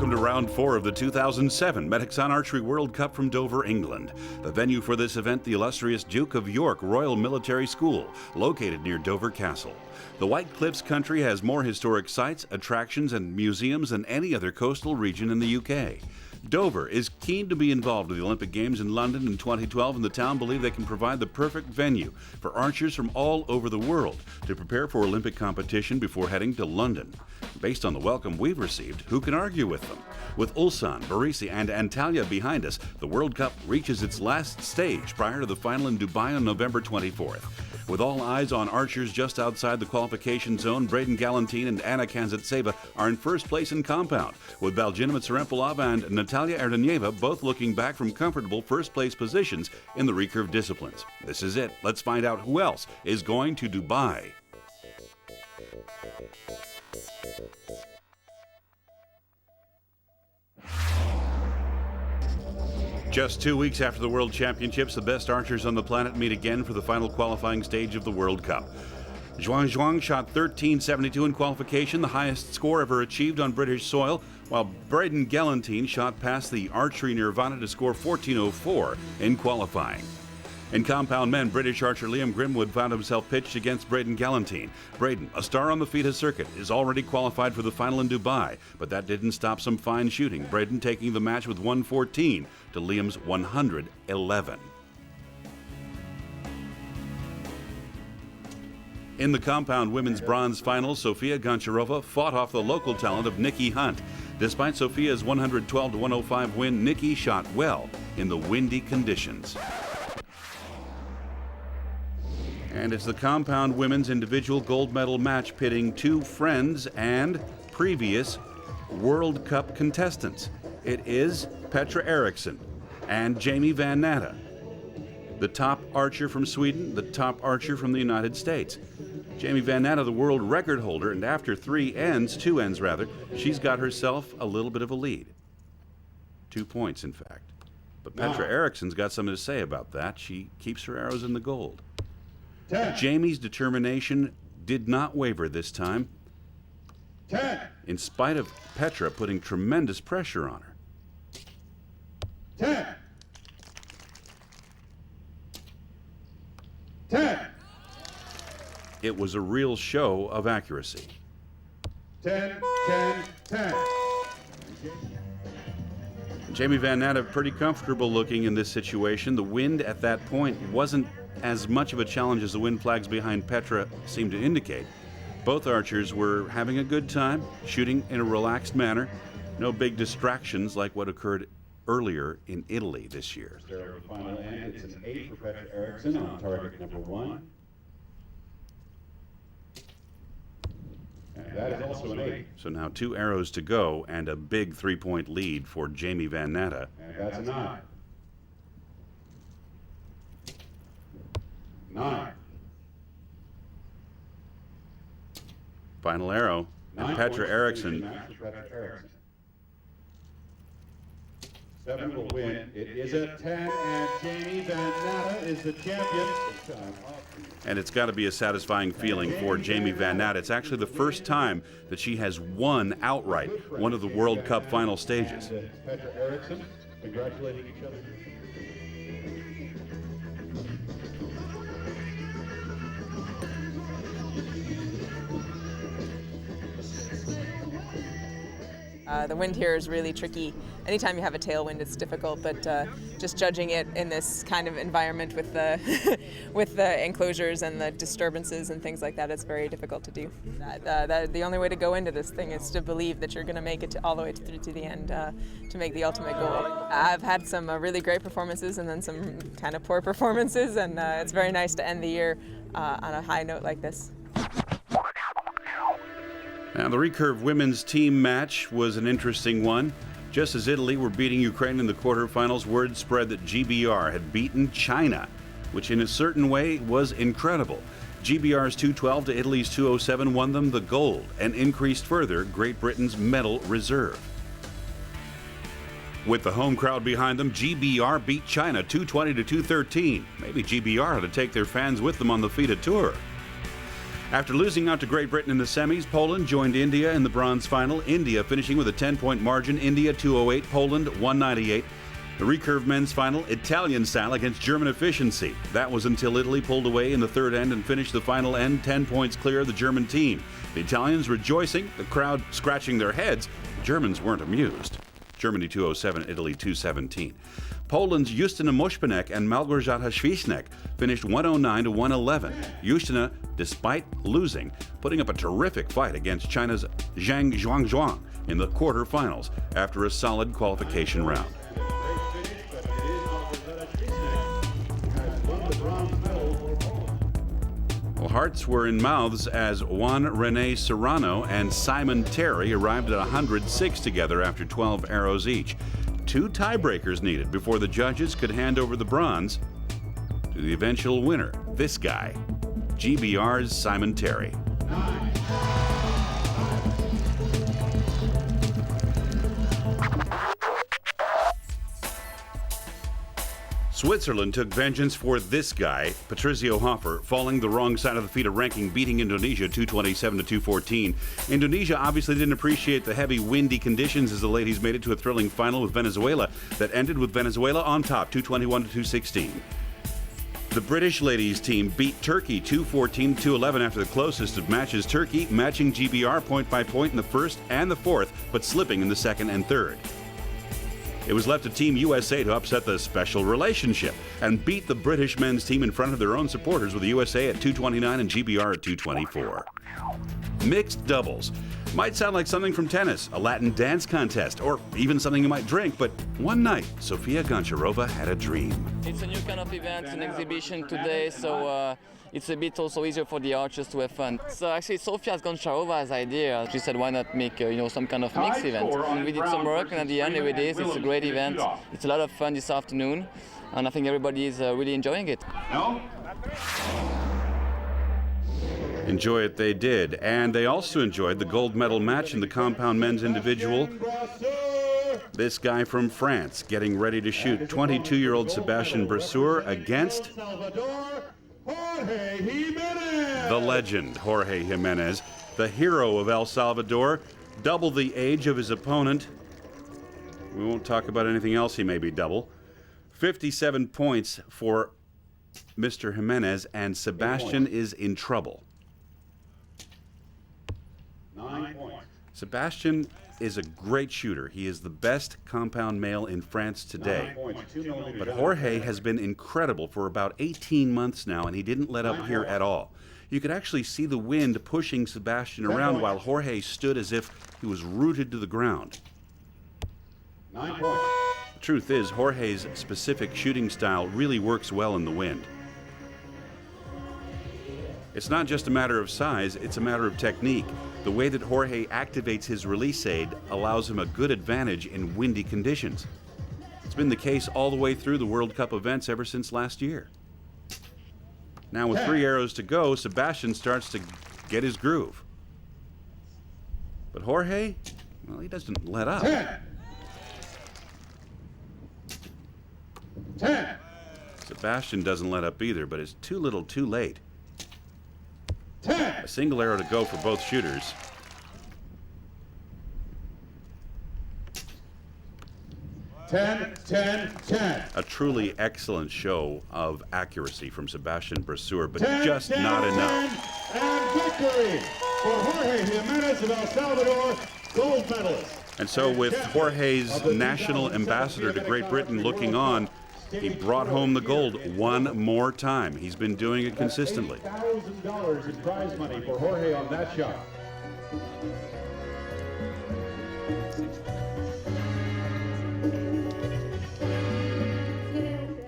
Welcome to round 4 of the 2007 Metexon Archery World Cup from Dover, England. The venue for this event, the illustrious Duke of York Royal Military School, located near Dover Castle. The White Cliffs country has more historic sites, attractions, and museums than any other coastal region in the UK. Dover is keen to be involved with the Olympic Games in London in 2012, and the town believe they can provide the perfect venue for archers from all over the world to prepare for Olympic competition before heading to London. Based on the welcome we've received, who can argue with them? With Ulsan, Barisi, and Antalya behind us, the World Cup reaches its last stage prior to the final in Dubai on November 24th. With all eyes on archers just outside the qualification zone, Braden Galantine and Anna Kanzatseva are in first place in compound, with Baljina Tsarempolova and Natalia Erdeneva both looking back from comfortable first-place positions in the recurve disciplines. This is it. Let's find out who else is going to Dubai. Just 2 weeks after the World Championships, the best archers on the planet meet again for the final qualifying stage of the World Cup. Zhuang Zhuang shot 13.72 in qualification, the highest score ever achieved on British soil, while Braden Galantine shot past the archery nirvana to score 14.04 in qualifying. In compound men, British archer Liam Grimwood found himself pitched against Braden Galantine. Braden, a star on the FIDA circuit, is already qualified for the final in Dubai, but that didn't stop some fine shooting, Braden taking the match with 114 to Liam's 111. In the compound women's bronze final, Sofia Goncharova fought off the local talent of Nikki Hunt. Despite Sofia's 112-105 win, Nikki shot well in the windy conditions. And it's the compound women's individual gold medal match pitting two friends and previous World Cup contestants. It is Petra Eriksson and Jamie Van Natta, the top archer from Sweden, the top archer from the United States. Jamie Van Natta, the world record holder, and after two ends, she's got herself a little bit of a lead. 2 points, in fact. But Petra Eriksson's got something to say about that. She keeps her arrows in the gold. 10. Jamie's determination did not waver this time, 10. in spite of Petra putting tremendous pressure on her. 10. 10. It was a real show of accuracy. 10, 10, 10. Jamie Van Natta pretty comfortable looking in this situation. The wind at that point wasn't as much of a challenge as the wind flags behind Petra seemed to indicate. Both archers were having a good time, shooting in a relaxed manner. No big distractions like what occurred earlier in Italy this year. The final end, it's an 8 for Petra Eriksson on target number 1. And that is also an 8. So now 2 arrows to go and a big 3-point lead for Jamie Van Natta. And that's a 9. 9. Final arrow, and Petra Eriksson. 7 will win. It is a 10, and Jamie Van Natta is the champion. And it's got to be a satisfying feeling for Jamie Van Natta. It's actually the first time that she has won outright one of the World Cup final stages. Petra Eriksson, congratulating each other. The wind here is really tricky. Anytime you have a tailwind, it's difficult, but just judging it in this kind of environment with the with the enclosures and the disturbances and things like that, it's very difficult to do. The only way to go into this thing is to believe that you're going to make it all the way through to the end to make the ultimate goal. I've had some really great performances and then some kind of poor performances, and it's very nice to end the year on a high note like this. Now, the recurve women's team match was an interesting one. Just as Italy were beating Ukraine in the quarterfinals, word spread that GBR had beaten China, which in a certain way was incredible. GBR's 212 to Italy's 207 won them the gold and increased further Great Britain's medal reserve. With the home crowd behind them, GBR beat China 220 to 213. Maybe GBR ought to take their fans with them on the FIDA Tour. After losing out to Great Britain in the semis, Poland joined India in the bronze final. India finishing with a 10-point margin. India 208, Poland 198. The recurve men's final, Italian style against German efficiency. That was until Italy pulled away in the third end and finished the final end 10 points clear of the German team. The Italians rejoicing, the crowd scratching their heads. The Germans weren't amused. Germany 207, Italy 217. Poland's Justyna Moszpanek and Małgorzata Świsnek finished 109 to 111. Justyna, despite losing, putting up a terrific fight against China's Zhang Zhuangzhuang in the quarterfinals after a solid qualification round. Well, hearts were in mouths as Juan René Serrano and Simon Terry arrived at 106 together after 12 arrows each. 2 tiebreakers needed before the judges could hand over the bronze to the eventual winner, this guy, GBR's Simon Terry. Switzerland took vengeance for this guy, Patricio Hofer, falling the wrong side of the FIDE ranking, beating Indonesia 227 to 214. Indonesia obviously didn't appreciate the heavy, windy conditions as the ladies made it to a thrilling final with Venezuela that ended with Venezuela on top, 221 to 216. The British ladies team beat Turkey 214 to 211 after the closest of matches. Turkey matching GBR point by point in the first and the fourth, but slipping in the second and third. It was left to Team USA to upset the special relationship and beat the British men's team in front of their own supporters with the USA at 229 and GBR at 224. Mixed doubles. Might sound like something from tennis, a Latin dance contest, or even something you might drink, but one night, Sofia Goncharova had a dream. It's a new kind of event, an exhibition today, so it's a bit also easier for the archers to have fun. So actually, Sofia Goncharova's idea. She said, why not make some kind of mixed event? And we did some work, and at the end, it is. It's a great event. It's a lot of fun this afternoon, and I think everybody is really enjoying it. No? Enjoy it they did, and they also enjoyed the gold medal match in the compound men's individual. This guy from France getting ready to shoot, 22-year-old Sebastian Brasseur against the legend, Jorge Jimenez, the hero of El Salvador, double the age of his opponent. We won't talk about anything else he may be double. 57 points for Mr. Jimenez, and Sebastian is in trouble. 9 points. Sebastian is a great shooter. He is the best compound male in France today. But Jorge has been incredible for about 18 months now, and he didn't let up here at all. You could actually see the wind pushing Sebastian around while Jorge stood as if he was rooted to the ground. 9 points. The truth is, Jorge's specific shooting style really works well in the wind. It's not just a matter of size, it's a matter of technique. The way that Jorge activates his release aid allows him a good advantage in windy conditions. It's been the case all the way through the World Cup events ever since last year. Now with 3 arrows to go, Sebastian starts to get his groove. But Jorge, well, he doesn't let up. 10. Sebastian doesn't let up either, but it's too little too late. 10. A single arrow to go for both shooters. Ten. A truly excellent show of accuracy from Sebastian Brasseur, but 10, just 10, not 10, enough. And victory for Jorge Jimenez of El Salvador, gold medalist. And so with Jorge's national ambassador to Great Britain looking on, he brought home the gold one more time. He's been doing it consistently. $80,000 in prize money for Jorge on that shot.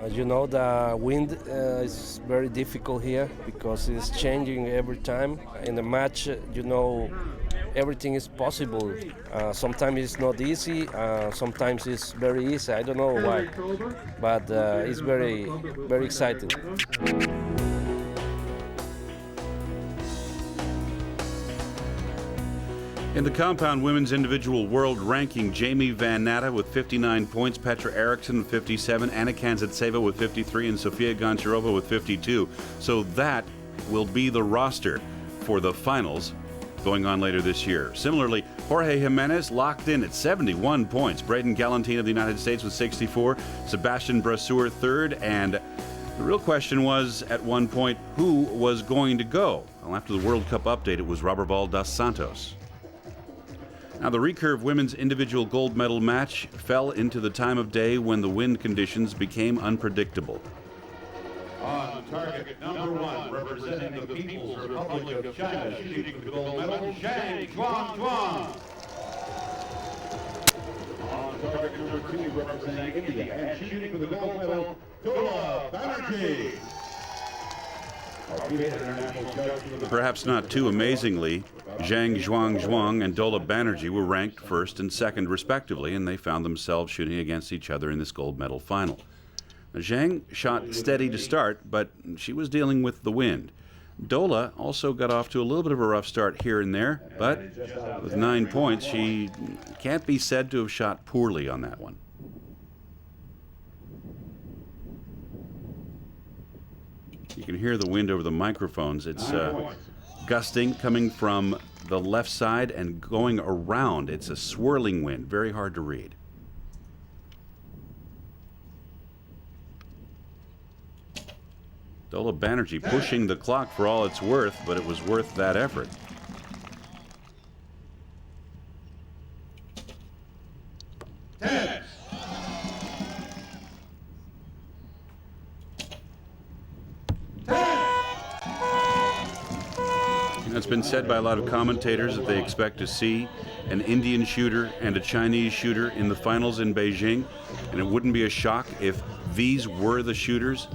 As you know, the wind is very difficult here because it's changing every time. In the match, everything is possible. Sometimes it's not easy, sometimes it's very easy. I don't know why, but it's very, very exciting. In the compound women's individual world ranking, Jamie Van Natta with 59 points, Petra Eriksson with 57, Anna Kanzatseva with 53, and Sofia Goncharova with 52. So that will be the roster for the finals going on later this year. Similarly, Jorge Jimenez locked in at 71 points. Braden Galantine of the United States with 64. Sebastian Brasseur third. And the real question was, at one point, who was going to go? Well, after the World Cup update, it was Roberval dos Santos. Now, the Recurve women's individual gold medal match fell into the time of day when the wind conditions became unpredictable. On target number 1, representing the People's Republic of China, shooting for the gold medal, Zhang Zhuang. On target number 2, representing India, and shooting for the gold medal, Dola Banerjee. Perhaps not too amazingly, Zhang Zhuang and Dola Banerjee were ranked first and second respectively, and they found themselves shooting against each other in this gold medal final. Now, Zhang shot steady to start, but she was dealing with the wind. Dola also got off to a little bit of a rough start here and there, but with 9 points, she can't be said to have shot poorly on that one. You can hear the wind over the microphones. It's gusting, coming from the left side and going around. It's a swirling wind, very hard to read. Dola Banerjee pushing the clock for all it's worth, but it was worth that effort. It's been said by a lot of commentators that they expect to see an Indian shooter and a Chinese shooter in the finals in Beijing, and it wouldn't be a shock if these were the shooters.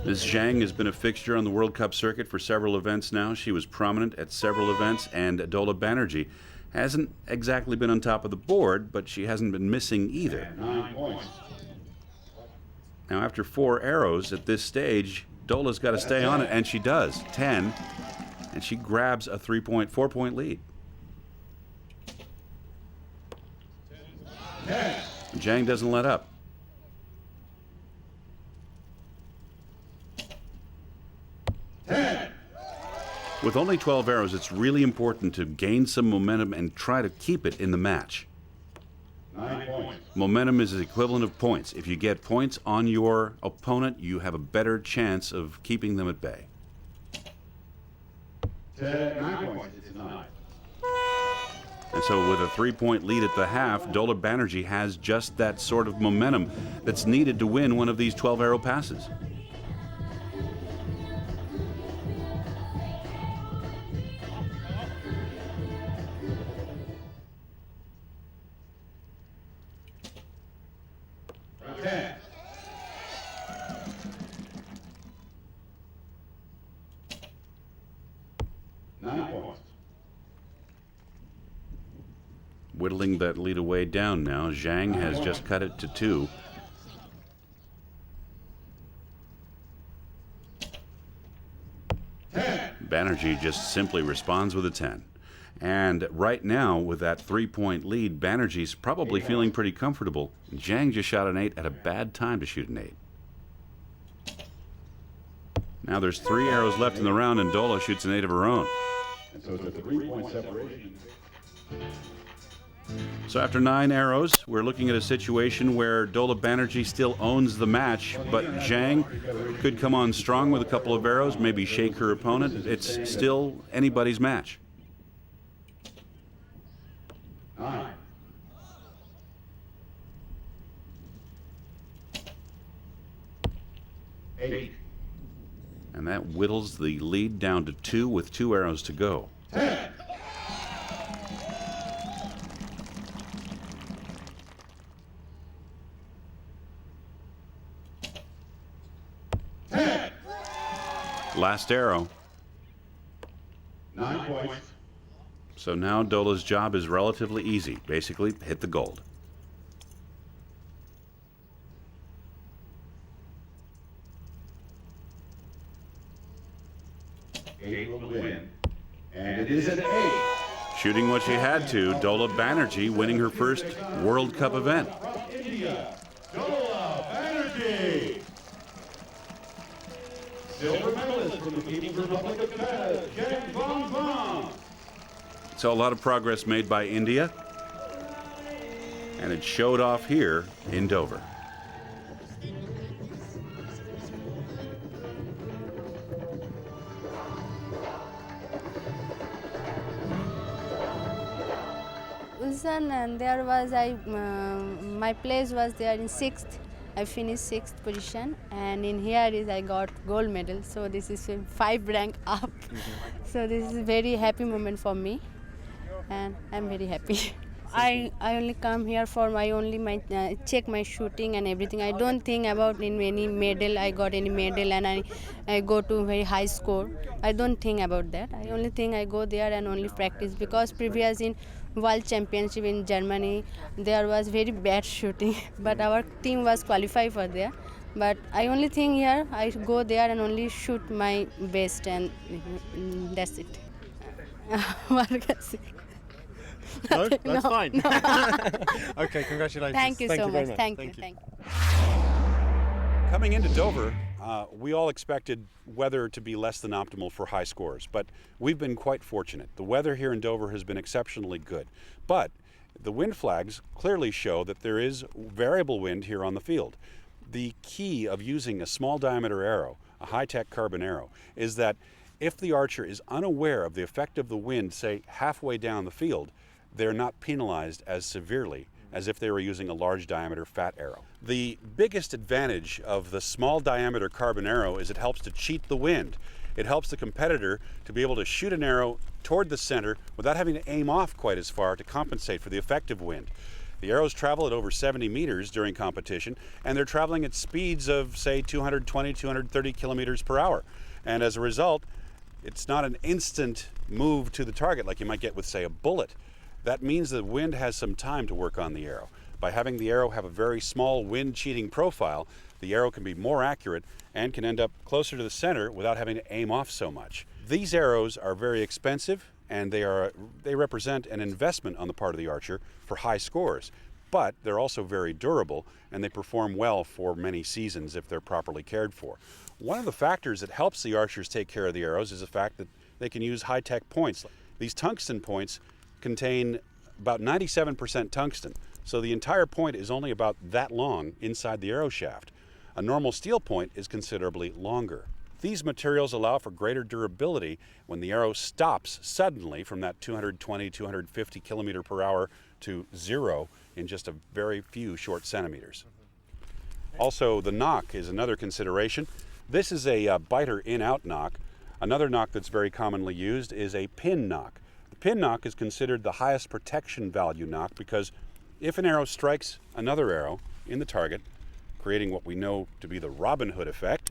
Ms. Zhang has been a fixture on the World Cup circuit for several events now. She was prominent at several events, and Dola Banerjee hasn't exactly been on top of the board, but she hasn't been missing either. 9 points. Now, after 4 arrows at this stage, Dola's got to stay on it, and she does. 10, and she grabs a 4-point lead. Zhang doesn't let up. With only 12 arrows, it's really important to gain some momentum and try to keep it in the match. 9 points. Momentum is the equivalent of points. If you get points on your opponent, you have a better chance of keeping them at bay. 9 points. It's 9. And so with a 3-point lead at the half, Dola Banerjee has just that sort of momentum that's needed to win one of these 12-arrow passes. Whittling that lead away down now. Zhang has just cut it to 2. Banerjee just simply responds with a 10. And right now, with that 3-point lead, Banerjee's probably feeling pretty comfortable. Zhang just shot an 8 at a bad time to shoot an 8. Now there's 3 arrows left in the round, and Dola shoots an 8 of her own. And so it's a 3-point separation. So after 9 arrows, we're looking at a situation where Dola Banerjee still owns the match, but Zhang could come on strong with a couple of arrows, maybe shake her opponent. It's still anybody's match. 9. Eight. And that whittles the lead down to 2 with 2 arrows to go. 10. Last arrow. 9 points. So now Dola's job is relatively easy. Basically, hit the gold. Eight will win. And it is an 8. Shooting what she had to, Dola Banerjee winning her first World Cup event. From India, Dola Banerjee. Silver medalist from the People's Republic of China, Zhang Guangguang. So a lot of progress made by India, and it showed off here in Dover. Ulsan, and there was my place was there in 6th. I finished 6th position, and in here is I got gold medal. So this is 5 rank up. So this is a very happy moment for me, and I'm very happy. I only come here for my check my shooting and everything. I don't think about in any medal. I got any medal and I go to very high score. I don't think about that. I only think I go there and only practice, because previous in World Championship in Germany there was very bad shooting, but our team was qualified for there. But I only think here I go there and only shoot my best, and that's it. What can I say? No, that's fine. No. Okay, congratulations. Thank you so very much. Thank you. Coming into Dover, we all expected weather to be less than optimal for high scores, but we've been quite fortunate. The weather here in Dover has been exceptionally good, but the wind flags clearly show that there is variable wind here on the field. The key of using a small diameter arrow, a high-tech carbon arrow, is that if the archer is unaware of the effect of the wind, say halfway down the field, they're not penalized as severely as if they were using a large diameter fat arrow. The biggest advantage of the small diameter carbon arrow is it helps to cheat the wind. It helps the competitor to be able to shoot an arrow toward the center without having to aim off quite as far to compensate for the effective wind. The arrows travel at over 70 meters during competition, and they're traveling at speeds of, say, 220, 230 kilometers per hour. And as a result, it's not an instant move to the target like you might get with, say, a bullet. That means the wind has some time to work on the arrow. By having the arrow have a very small wind-cheating profile, the arrow can be more accurate and can end up closer to the center without having to aim off so much. These arrows are very expensive, and they represent an investment on the part of the archer for high scores. But they're also very durable, and they perform well for many seasons if they're properly cared for. One of the factors that helps the archers take care of the arrows is the fact that they can use high-tech points. These tungsten points contain about 97% tungsten, so the entire point is only about that long inside the arrow shaft. A normal steel point is considerably longer. These materials allow for greater durability when the arrow stops suddenly from that 220, 250 kilometer per hour to zero in just a very few short centimeters. Also, the knock is another consideration. This is a biter in-out knock. Another knock that's very commonly used is a pin knock. The pin knock is considered the highest protection value knock because if an arrow strikes another arrow in the target, creating what we know to be the Robin Hood effect,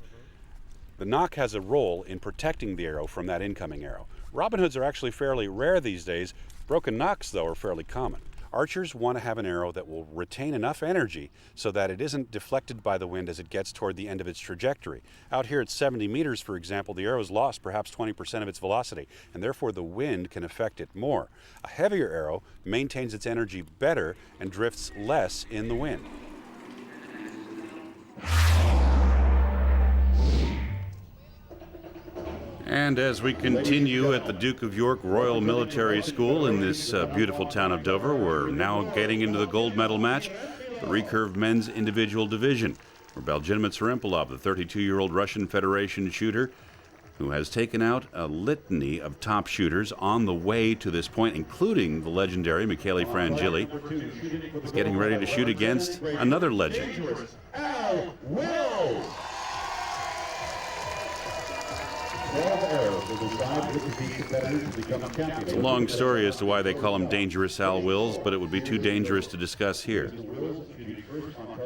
the knock has a role in protecting the arrow from that incoming arrow. Robin Hoods are actually fairly rare these days. Broken knocks, though, are fairly common. Archers want to have an arrow that will retain enough energy so that it isn't deflected by the wind as it gets toward the end of its trajectory. Out here at 70 meters, for example, the arrow's lost perhaps 20% of its velocity, and therefore the wind can affect it more. A heavier arrow maintains its energy better and drifts less in the wind. And as we continue at the Duke of York Royal Military School in this beautiful town of Dover, we're now getting into the gold medal match, the Recurve men's individual division, where Belgin Tsarimpolov, the 32-year-old Russian Federation shooter, who has taken out a litany of top shooters on the way to this point, including the legendary Michele Frangilli, is getting ready to shoot against another legend. It's a long story as to why they call him Dangerous Al Wills, but it would be too dangerous to discuss here.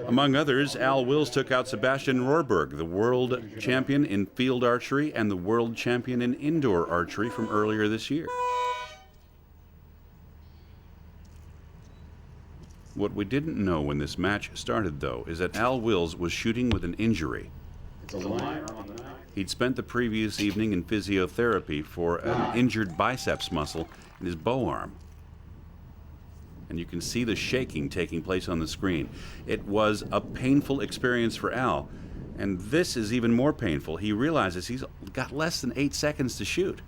Among others, Al Wills took out Sebastian Rohrberg, the world champion in field archery and the world champion in indoor archery from earlier this year. What we didn't know when this match started, though, is that Al Wills was shooting with an injury. He'd spent the previous evening in physiotherapy for an injured biceps muscle in his bow arm. And you can see the shaking taking place on the screen. It was a painful experience for Al, And this is even more painful. He realizes he's got less than 8 seconds to shoot.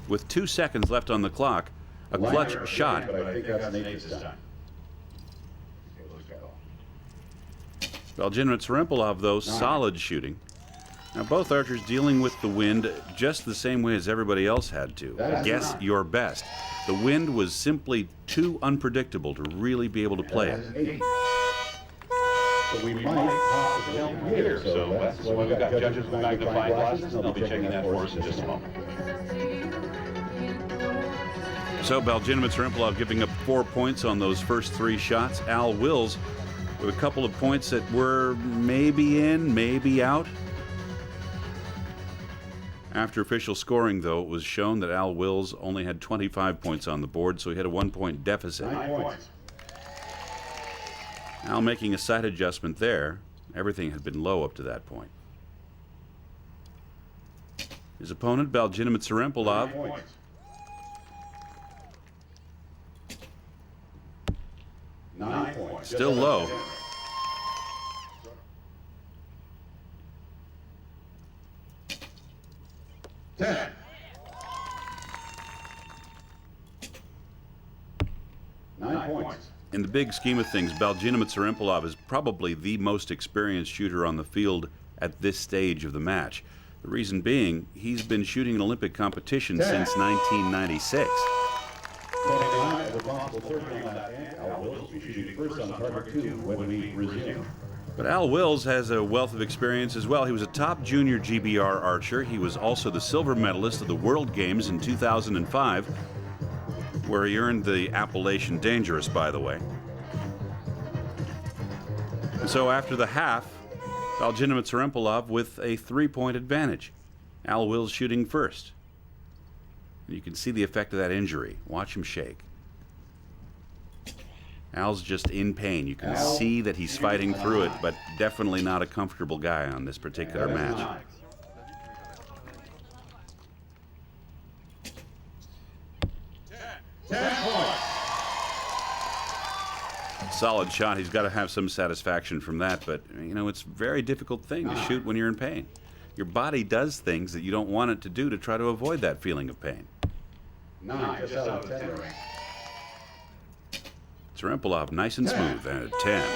With 2 seconds left on the clock, a clutch shot. But I think that's an 8 this time. Belgin Tsarempolov, though, solid shooting. Now, both archers dealing with the wind just the same way as everybody else had to. Guess your best. The wind was simply too unpredictable to really be able to play it. So we might pop the film here. So that's why we've got judges with magnifying glasses. They'll be checking that for us in just a moment. So Belgin Tsarempolov giving up 4 points on those first 3 shots. Al Wills with a couple of points that were maybe in, maybe out. After official scoring, though, it was shown that Al Wills only had 25 points on the board, so he had a 1-point deficit. 9 points. Al making a sight adjustment there. Everything had been low up to that point. His opponent, Belgin Tsarempolov, 9 points. 9 points. still low. In the big scheme of things, Belgin Tsarempolov is probably the most experienced shooter on the field at this stage of the match. The reason being, he's been shooting an Olympic competition since 1996. But Al Wills has a wealth of experience as well. He was a top junior GBR archer. He was also the silver medalist of the World Games in 2005, where he earned the appellation Dangerous, by the way. And so after the half, Belgin Tsarempolov with a 3-point advantage. Al Wills shooting first. You can see the effect of that injury. Watch him shake. Al's just in pain. You can see that he's fighting through it, but definitely not a comfortable guy on this particular match. Solid shot. He's got to have some satisfaction from that, but you know, it's a very difficult thing to shoot when you're in pain. Your body does things that you don't want it to do to try to avoid that feeling of pain. 9, just out of 10. Tsarempolov nice and smooth, and a 10.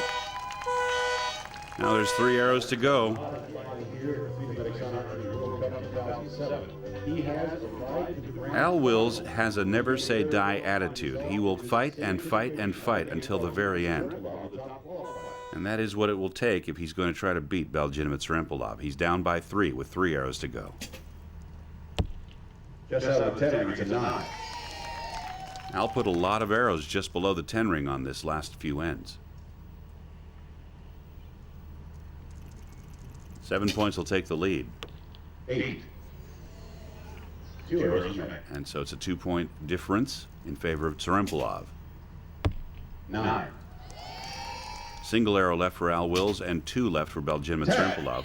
Now there's 3 arrows to go. Al Wills has a never say die attitude. He will fight and fight and fight until the very end. And that is what it will take if he's going to try to beat Belgin Tsarempolov. He's down by 3 with 3 arrows to go. Just out of 10, it's a 9. Al put a lot of arrows just below the 10 ring on this last few ends. 7 points will take the lead. 8. 2 arrows. And so it's a 2-point difference in favor of Tsarempolov. 9. Single arrow left for Al Wills and 2 left for Belgin Tsarempolov.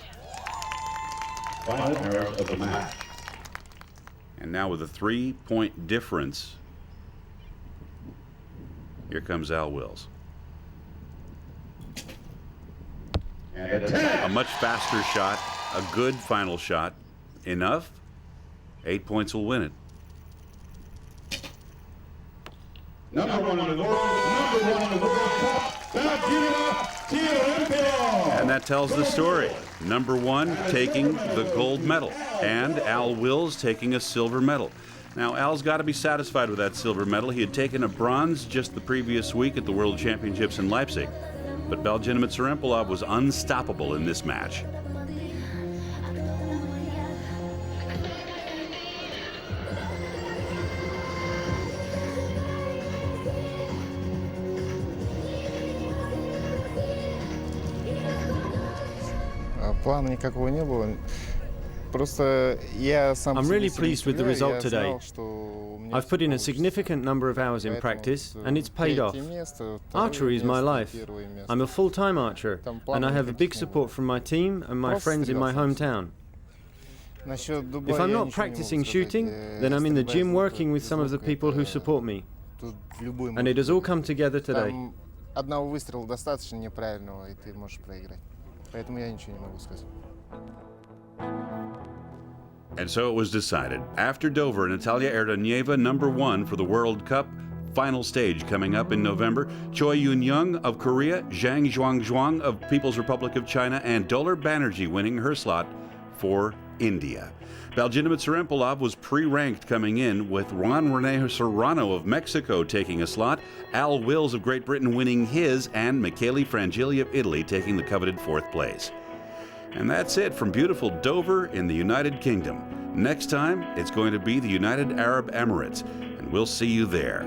Final arrows of the match. And now with a 3-point difference, here comes Al Wills. And a 10. A much faster shot, a good final shot. Enough? 8 points will win it. Number 1 in the world, number 1 in the World Cup, Belgin Tsarempolov. And that tells the story. Number 1 taking the gold medal, and Al Wills taking a silver medal. Now, Al's got to be satisfied with that silver medal. He had taken a bronze just the previous week at the World Championships in Leipzig. But Belgin Tsarempolov was unstoppable in this match. Плана никакого не было. Просто я сам. I'm really pleased with the result today. I've put in a significant number of hours in practice, and it's paid off. Archery is my life. I'm a full-time archer, and I have a big support from my team and my friends in my hometown. If I'm not practicing shooting, then I'm in the gym working with some of the people who support me. And it has all come together today. одного выстрела достаточно неправильного, и ты можешь проиграть. Поэтому я ничего не могу сказать. And so it was decided. After Dover, Natalia Erdoneva, #1 for the World Cup. Final stage coming up in November. Choi Yoon-young of Korea, Zhang Zhuangzhuang of People's Republic of China, and Dolar Banerjee winning her slot for India. Baljina Tsarempolov was pre-ranked coming in, with Juan Rene Serrano of Mexico taking a slot, Al Wills of Great Britain winning his, and Michele Frangilli of Italy taking the coveted 4th place. And that's it from beautiful Dover in the United Kingdom. Next time, it's going to be the United Arab Emirates, and we'll see you there.